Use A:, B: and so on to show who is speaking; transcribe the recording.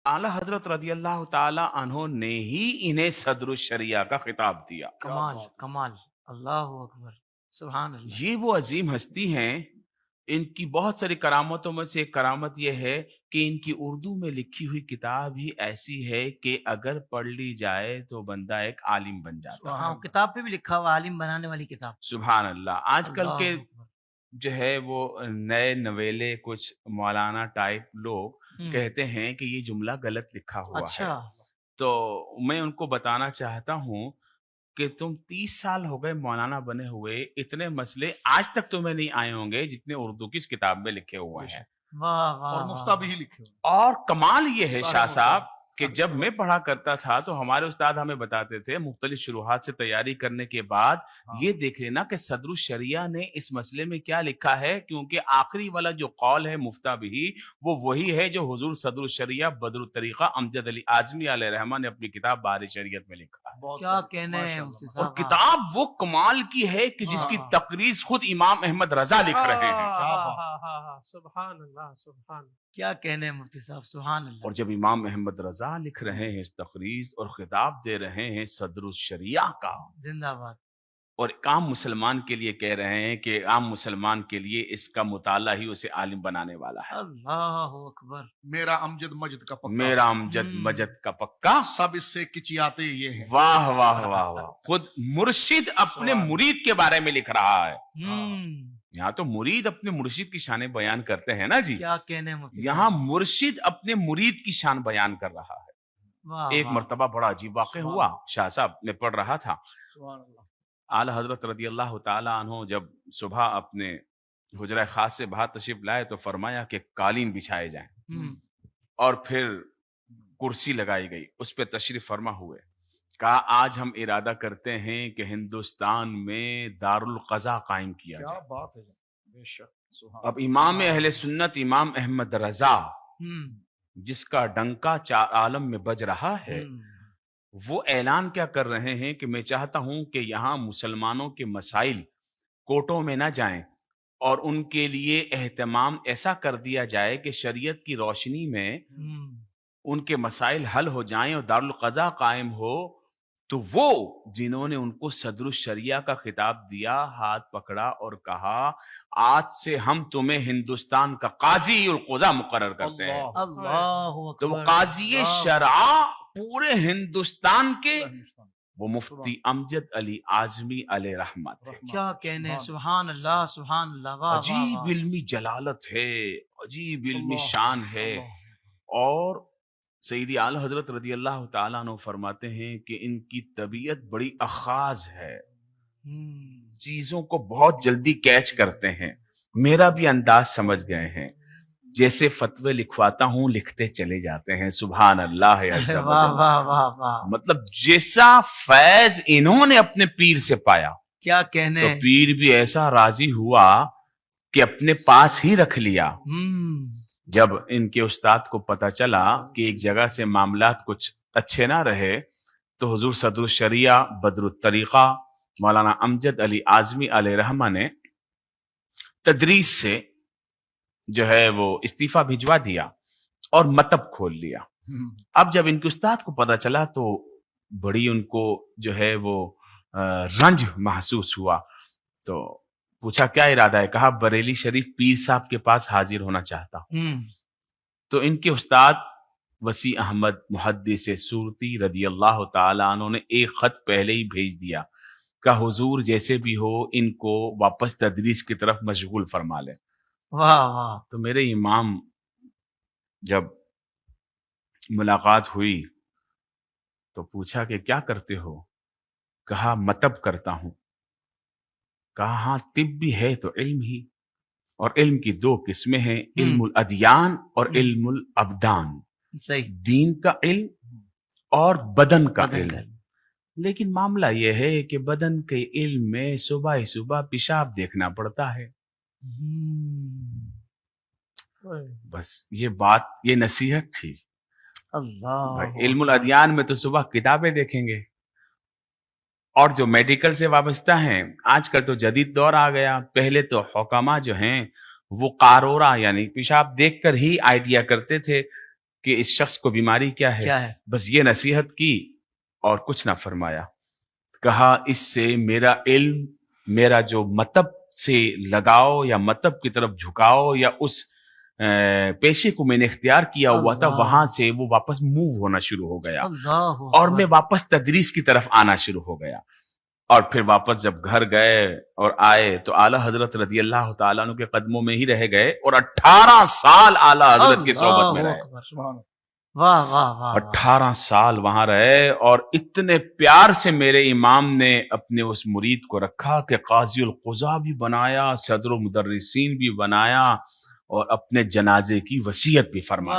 A: आला हजरत रदी अल्लाह ताला अन्हो ने ही इन्हें सदर शरिया का खिताब दिया।
B: कमाल कमाल, अल्लाह अकबर, सुभान अल्लाह।
A: ये वो अजीम हस्ती हैं। इनकी बहुत सारी करामतों में से एक करामत यह है कि इनकी उर्दू में लिखी हुई किताब ही ऐसी है कि अगर पढ़ ली जाए तो बंदा एक आलिम बन जाता है।
B: हाँ, किताब पे भी लिखा हुआ आलिम बनाने वाली किताब।
A: सुभान अल्लाह। आजकल
B: अल्लाह
A: के
B: अकबर।
A: जो है वो नए नवेले कुछ मौलाना टाइप लोग कहते हैं कि ये जुमला गलत लिखा हुआ है।
B: अच्छा,
A: तो मैं उनको बताना चाहता हूँ कि तुम 30 साल हो गए मौलाना बने हुए, इतने मसले आज तक तुम्हें नहीं आए होंगे जितने उर्दू की इस किताब में लिखे हुए हैं।
B: वाह वाह
C: और
B: वाह,
C: मुफ्ता भी ही लिखे हुए।
A: और कमाल ये है
C: सारे
A: शाह
C: मुफ्ता।
A: साहब कि
C: हाँ,
A: जब
C: सब।
A: मैं पढ़ा करता था तो हमारे उस्ताद हमें बताते थे मुख्तलिफ शुरुआत से तैयारी करने के बाद
C: हाँ।
A: ये देख लेना कि सदर शरिया ने इस मसले में क्या लिखा है, क्योंकि आखिरी वाला जो कौल है मुफ्ता भी वो वही है जो हुजूर सदर शरिया बदरुल तरीका अमजद अली आजमी अलैहि रहमान ने अपनी किताब बारी शरीयत में लिखा है।
C: बहुत
B: क्या
C: बढ़िया,
B: कहने हैं
C: माशाअल्लाह,
B: मुफ्ती
A: और
B: साहब।
A: किताब वो कमाल की है कि जिसकी
B: हाँ।
A: तकरीज खुद इमाम अहमद रजा लिख रहे हैं।
C: क्या बात।
D: सुभान अल्लाह सुभान।
B: क्या कहने हैं मुफ्ती साहब, सुभान अल्लाह।
A: और जब इमाम अहमद रजा लिख रहे हैं इस तकरीज और खिताब दे रहे हैं सदर शरिया का,
B: जिंदाबाद।
A: और एक आम मुसलमान के लिए कह रहे हैं कि आम मुसलमान के लिए इसका मुताला ही उसे आलिम बनाने वाला है।
B: अल्लाह अकबर।
C: मेरा अमजद मजद का पक्का।
A: मेरा अमजद मजद का पक्का।
C: सब इससे किचियाते ये है।
A: वाह वाह वाह वाह। खुद मुर्शिद अपने
C: सवाल।
A: मुरीद के बारे में लिख रहा है।
B: हम्म,
A: यहाँ तो मुरीद अपने मुर्शिद की शान बयान करते हैं ना जी,
B: क्या कहने हैं मुफ्ती
A: यहाँ
B: साहब।
A: मुर्शिद अपने मुरीद की शान बयान कर रहा है।
B: वाह
A: एक
B: वाह।
A: मर्तबा बड़ा अजीब वाक़या
C: सुभान
A: हुआ, शाह साहब ने पढ़ रहा था।
C: सुभान अल्लाह।
A: आला हजरत रदी अल्लाह ताला अन्हो जब सुबह अपने हुजरा खास से बाहर तशरीफ लाए तो फरमाया कि कालीन बिछाए जाएं
B: हम्म,
A: और फिर कुर्सी लगाई गई, उस पर तशरीफ फरमा हुए। कहा आज हम इरादा करते हैं कि हिंदुस्तान में दारुल कज़ा कायम किया
C: क्या
A: जाए।
C: बात है, बेशक। सुभान
A: अब इमाम अहले सुन्नत इमाम अहमद रजा
B: हम्म,
A: जिसका डंका चार आलम में बज रहा है,
B: हम्म,
A: वो ऐलान क्या कर रहे हैं कि मैं चाहता हूं कि यहाँ मुसलमानों के मसाइल कोर्टों में ना जाएं और उनके लिए एहतमाम ऐसा कर दिया जाए कि शरीयत की रोशनी में
B: हम्म।
A: उनके मसाइल हल हो जाएं और दारुल क़ज़ा कायम हो। तो वो जिन्होंने उनको सदरुल शरिया का खिताब दिया हाथ पकड़ा और कहा आज से हम तुम्हें हिंदुस्तान का काजी उल क़ज़ा मुकर्रर करते हैं।
C: अल्लाह।
B: अल्लाह
A: तो वो
B: अकबर।
A: काजी
B: वाह,
A: शरआ पूरे हिंदुस्तान के
C: हिंदुस्तान।
A: वो मुफ्ती अमजद अली आजमी अलैहि रहमत थे।
B: क्या कहने हैं, सुभान अल्लाह सुभान अल्लाह। वाह वाह
A: अजीब
B: वाह।
A: इल्मी जलालत है, अजीब इल्मी
C: अल्लाह,
A: शान है।
C: अल्लाह।
A: और सईदी आला हजरत रदी अल्लाह ताला अन्हु फरमाते हैं कि इनकी तबीयत बड़ी अखाज है,
B: हम्म,
A: चीजों को बहुत जल्दी कैच करते हैं। मेरा भी अंदाज समझ गए हैं, जैसे फतवे लिखवाता हूं लिखते चले जाते हैं। सुभान अल्लाह अज़्ज़ा
B: वाह
A: वजल।
B: वाह वाह वाह।
A: मतलब जैसा फैज इन्होंने अपने पीर से पाया
B: क्या कहने
A: तो
B: हैं।
A: पीर भी ऐसा राजी हुआ कि अपने पास ही रख लिया। जब इनके उस्ताद को पता चला कि एक जगह से मामलात कुछ अच्छे ना रहे तो हुजूर सदरुल शरिया बदरुल तरीका मौलाना अमजद अली आजमी अलैहि रहमा ने तदरीस से जो है वो इस्तीफा भिजवा दिया और मतब खोल लिया। अब जब इनके उस्ताद को पता चला तो बड़ी उनको जो है वो रंज महसूस हुआ। तो पूछा क्या इरादा है, कहा बरेली शरीफ पीर साहब के पास हाजिर होना चाहता हूं। तो इनके उस्ताद वसी अहमद मुहद्दिस सूरती रदी अल्लाह ताला अन्हु ने एक खत पहले ही भेज दिया का हुजूर जैसे भी हो इनको वापस तदरीस की तरफ मशगूल फरमा ले।
B: वाह वाह।
A: तो मेरे इमाम जब मुलाकात हुई तो पूछा कि क्या करते हो, कहा मतब करता हूं। कहा हाँ तिब भी है तो इल्म ही, और इल्म की दो किस्में हैं, इल्मुल अदियान और इल्मुल अबदान।
B: सही।
A: दीन का इल्म और बदन का
B: बदन
A: इल्म। लेकिन मामला यह है कि बदन के इल्म में सुबह ही सुबह पेशाब देखना पड़ता है। बस ये बात, ये नसीहत थी।
B: अल्लाह।
A: इल्मुल अदियान में तो सुबह किताबें देखेंगे, और जो मेडिकल से वाबस्ता हैं आजकल तो जदीद दौर आ गया। पहले तो हुकामा जो हैं वो कारोरा यानी पेशाब देखकर ही आइडिया करते थे کہ اس شخص کو بیماری کیا ہے,
B: کیا ہے؟
A: بس یہ نصیحت کی اور کچھ نہ فرمایا. کہا اس سے میرا علم, میرا جو مطلب سے لگاؤ یا مطلب کی طرف جھکاؤ یا اس پیشے کو میں نے اختیار کیا ہوا تھا,
B: اللہ.
A: وہاں سے وہ واپس موو ہونا شروع ہو گیا
B: اللہ
A: اور
B: اکبر.
A: میں واپس تدریس کی طرف آنا شروع ہو گیا. اور پھر واپس جب گھر گئے اور آئے تو اعلیٰ حضرت رضی اللہ تعالیٰ عنہ کے قدموں میں ہی رہ گئے اور 18 سال اعلیٰ حضرت کی صحبت میں
B: اللہ
A: رہے.
B: اکبر.
C: سبحان اللہ.
B: واہ واہ واہ واہ.
A: 18 سال وہاں رہے اور اتنے پیار سے میرے امام نے اپنے اس مرید کو رکھا کہ قاضی القضاء بھی بنایا, صدر المدرسین بھی بنایا اور اپنے جنازے کی وصیت بھی فرمائی.